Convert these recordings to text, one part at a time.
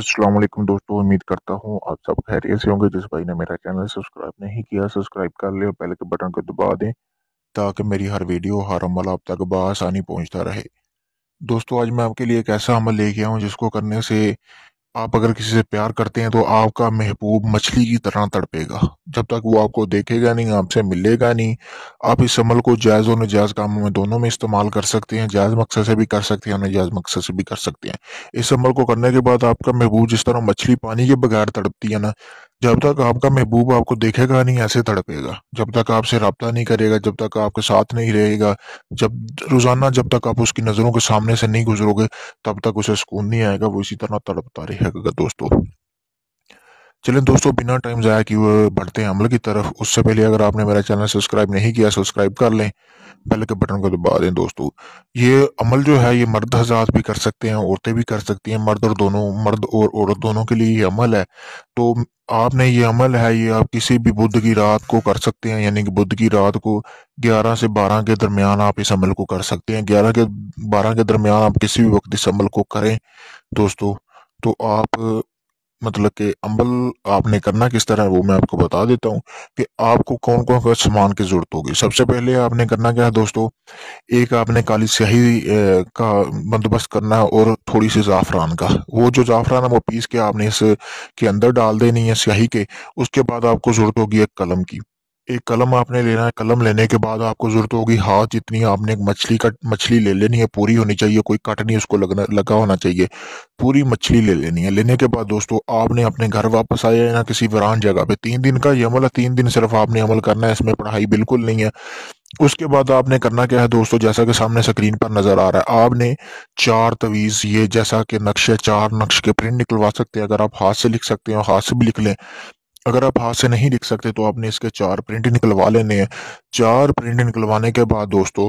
अस्सलाम वालेकुम दोस्तों, उम्मीद करता हूँ आप सब खैरियत से होंगे। जिस भाई ने मेरा चैनल सब्सक्राइब नहीं किया, सब्सक्राइब कर ले और बेल के बटन को दबा दें ताकि मेरी हर वीडियो हर अमल आप तक बआसानी पहुंचता रहे। दोस्तों, आज मैं आपके लिए एक ऐसा अमल लेके आया हूँ जिसको करने से आप अगर किसी से प्यार करते हैं तो आपका महबूब मछली की तरह तड़पेगा। जब तक वो आपको देखेगा नहीं, आपसे मिलेगा नहीं। आप इस अमल को जायज़ और नाजायज़ कामों में दोनों में इस्तेमाल कर सकते हैं। जायज़ मकसद से भी कर सकते हैं, नाजायज़ मकसद से भी कर सकते हैं। इस अमल को करने के बाद आपका महबूब जिस तरह मछली पानी के बगैर तड़पती है ना, जब तक आपका महबूब आपको देखेगा नहीं ऐसे तड़पेगा। जब तक आपसे रब्ता नहीं करेगा, जब तक आपके साथ नहीं रहेगा, जब रोज़ाना जब तक आप उसकी नज़रों के सामने से नहीं गुजरोगे, तब तक उसे सुकून नहीं आएगा। वो इसी तरह तड़पता रहेगा दोस्तों। चलें दोस्तों, बिना टाइम ज़ाया किए हुए बढ़ते हैं अमल की तरफ। उससे पहले अगर आपने मेरा चैनल सब्सक्राइब नहीं किया, सब्सक्राइब कर लें, बेल के बटन को दबा दें दोस्तों। ये अमल जो है ये मर्द हज़रात भी कर सकते हैं, औरतें भी कर सकती हैं। मर्द और औरत दोनों के लिए ये अमल है। तो आपने ये अमल है, ये आप किसी भी बुध की रात को कर सकते हैं। यानी कि बुध की रात को 11 से 12 के दरमियान आप इस अमल को कर सकते हैं। 11 के 12 के दरमियान आप किसी भी वक्त इस अमल को करें दोस्तों। तो आप मतलब कि अमल आपने करना किस तरह है वो मैं आपको बता देता हूँ कि आपको कौन कौन सा सामान की जरूरत होगी। सबसे पहले आपने करना क्या है दोस्तों, एक आपने काली स्याही का बंदोबस्त करना है और थोड़ी सी ज़ाफ़रान का। वो जो ज़ाफ़रान है वो पीस के आपने इस के अंदर डाल देनी है स्याही के। उसके बाद आपको ज़रूरत होगी एक कलम की। एक कलम आपने लेना है। कलम लेने के बाद आपको ज़रूरत होगी हाथ जितनी। आपने एक मछली ले लेनी है, पूरी होनी चाहिए, कोई कट नहीं उसको लगा होना चाहिए। पूरी मछली ले लेनी है। लेने के बाद दोस्तों आपने अपने घर वापस आया है ना किसी वीरान जगह पे। 3 दिन का ये अमल है, 3 दिन सिर्फ आपने अमल करना है, इसमें पढ़ाई बिल्कुल नहीं है। उसके बाद आपने करना क्या है दोस्तों, जैसा कि सामने स्क्रीन पर नजर आ रहा है, आपने 4 तवीज, ये जैसा कि नक्शे 4 नक्श के प्रिंट निकलवा सकते हैं। अगर आप हाथ से लिख सकते हो हाथ से भी लिख लें। अगर आप हाथ से नहीं लिख सकते तो आपने इसके 4 प्रिंट निकलवा लेने हैं। 4 प्रिंट निकलवाने के बाद दोस्तों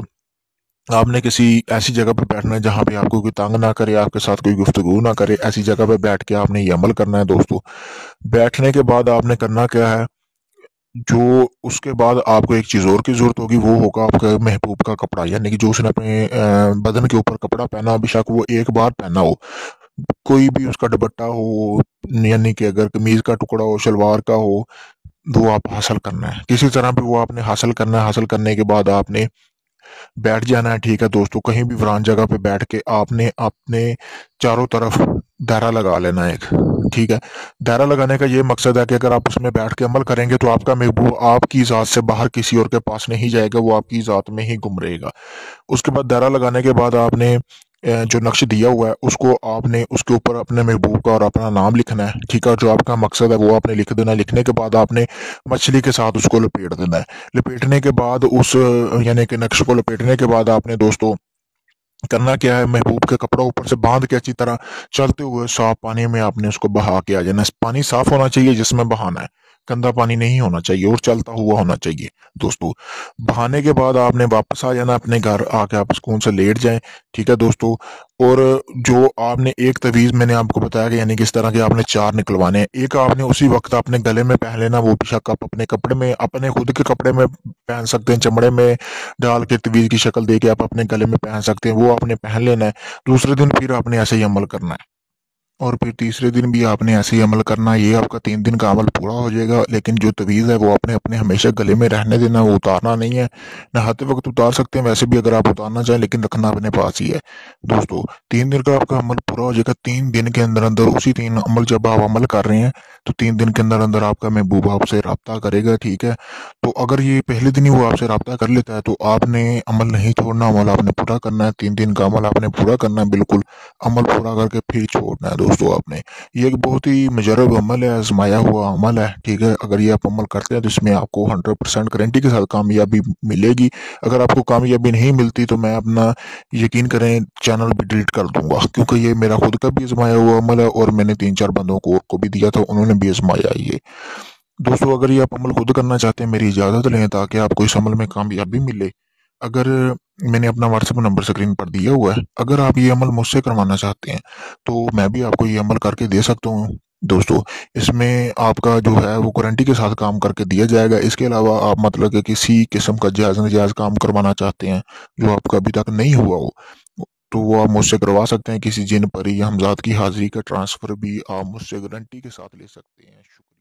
आपने किसी ऐसी जगह पर बैठना है जहां पे आपको कोई तंग ना करे, आपके साथ कोई गुफ्तगू ना करे। ऐसी जगह पे बैठ के आपने ये अमल करना है दोस्तों। बैठने के बाद आपने करना क्या है, जो उसके बाद आपको एक चीज़ और की ज़रूरत होगी, वो होगा आपका महबूब का कपड़ा। यानी कि जो उसने अपने बदन के ऊपर कपड़ा पहना, बेशक वो एक बार पहना हो, कोई भी उसका दुपट्टा हो, यानी कि अगर कमीज का टुकड़ा हो, शलवार का हो, वो आप हासिल करना है। किसी तरह भी वो आपने हासिल करना है। हासिल करने के बाद आपने बैठ जाना है। ठीक है दोस्तों, कहीं भी वीरान जगह पे बैठ के आपने अपने चारों तरफ दायरा लगा लेना है एक। ठीक है, दायरा लगाने का ये मकसद है कि अगर आप उसमें बैठ के अमल करेंगे तो आपका महबूब आपकी ज़ात से बाहर किसी और के पास नहीं जाएगा, वो आपकी ज़ात में ही गुम रहेगा। उसके बाद दायरा लगाने के बाद आपने जो नक्श दिया हुआ है उसको आपने उसके ऊपर अपने महबूब का और अपना नाम लिखना है। ठीक है, जो आपका मकसद है वो आपने लिख देना है। लिखने के बाद आपने मछली के साथ उसको लपेट देना है। लपेटने के बाद उस यानी कि नक्श को लपेटने के बाद आपने दोस्तों करना क्या है, महबूब के कपड़ा ऊपर से बांध के अच्छी तरह चलते हुए साफ पानी में आपने उसको बहा के आ जाना। पानी साफ होना चाहिए जिसमें बहाना है, गंदा पानी नहीं होना चाहिए और चलता हुआ होना चाहिए दोस्तों। बहाने के बाद आपने वापस आ जाना अपने घर, आके आप सुकून से लेट जाएं। ठीक है दोस्तों। और जो आपने एक तवीज़ मैंने आपको बताया कि यानी कि इस तरह के आपने 4 निकलवाने हैं। एक आपने उसी वक्त अपने गले में पहन लेना, वो बेशक आप अपने कपड़े में, अपने खुद के कपड़े में पहन सकते हैं, चमड़े में डाल के तवीज़ की शक्ल दे के आप अपने गले में पहन सकते हैं, वो आपने पहन लेना है। दूसरे दिन फिर आपने ऐसे ही अमल करना है और फिर तीसरे दिन भी आपने ऐसे ही अमल करना है। ये आपका 3 दिन का अमल पूरा हो जाएगा। लेकिन जो तवीज़ है वो आपने अपने हमेशा गले में रहने देना, वो उतारना नहीं है। नहाते वक्त उतार सकते हैं वैसे भी अगर आप उतारना चाहें, लेकिन रखना अपने पास ही है दोस्तों। 3 दिन का आपका अमल पूरा हो जाएगा। 3 दिन के अंदर अंदर उसी 3 अमल जब आप अमल कर रहे हैं तो 3 दिन के अंदर अंदर आपका महबूब आपसे रब्ता करेगा। ठीक है, तो अगर ये पहले दिन ही वो आपसे रब्ता कर लेता है तो आपने अमल नहीं छोड़ना, अमल आपने पूरा करना है। 3 दिन का अमल आपने पूरा करना है बिल्कुल। अमल पूरा करके फिर छोड़ना है दोस्तों आपने। ये एक बहुत ही मुजरब अमल है, आजमाया हुआ अमल है। ठीक है, अगर ये आप अमल करते हैं तो इसमें आपको 100% गारंटी के साथ कामयाबी मिलेगी। अगर आपको कामयाबी नहीं मिलती तो मैं अपना, यकीन करें, चैनल भी डिलीट कर दूंगा, क्योंकि ये मेरा खुद का भी आजमाया हुआ अमल है और मैंने 3-4 बंदों को भी दिया था, उन्होंने भी आजमाया ये दोस्तों। अगर ये आप अमल खुद करना चाहते हैं मेरी इजाज़त लें ताकि आपको इस अमल में कामयाबी मिले। अगर मैंने अपना व्हाट्सएप नंबर स्क्रीन पर दिया हुआ है, अगर आप ये अमल मुझसे करवाना चाहते हैं तो मैं भी आपको ये अमल करके दे सकता हूँ दोस्तों। इसमें आपका जो है वो गारंटी के साथ काम करके दिया जाएगा। इसके अलावा आप मतलब कि किसी किस्म का जायज़ नाजायज़ काम करवाना चाहते हैं जो आपका अभी तक नहीं हुआ हो, تو وہ آپ مجھ سے کروا سکتے ہیں، کسی جن پری یا ہمزاد کی حاضری کا ٹرانسفر بھی آپ مجھ سے گارنٹی کے ساتھ لے سکتے ہیں۔ شکریہ۔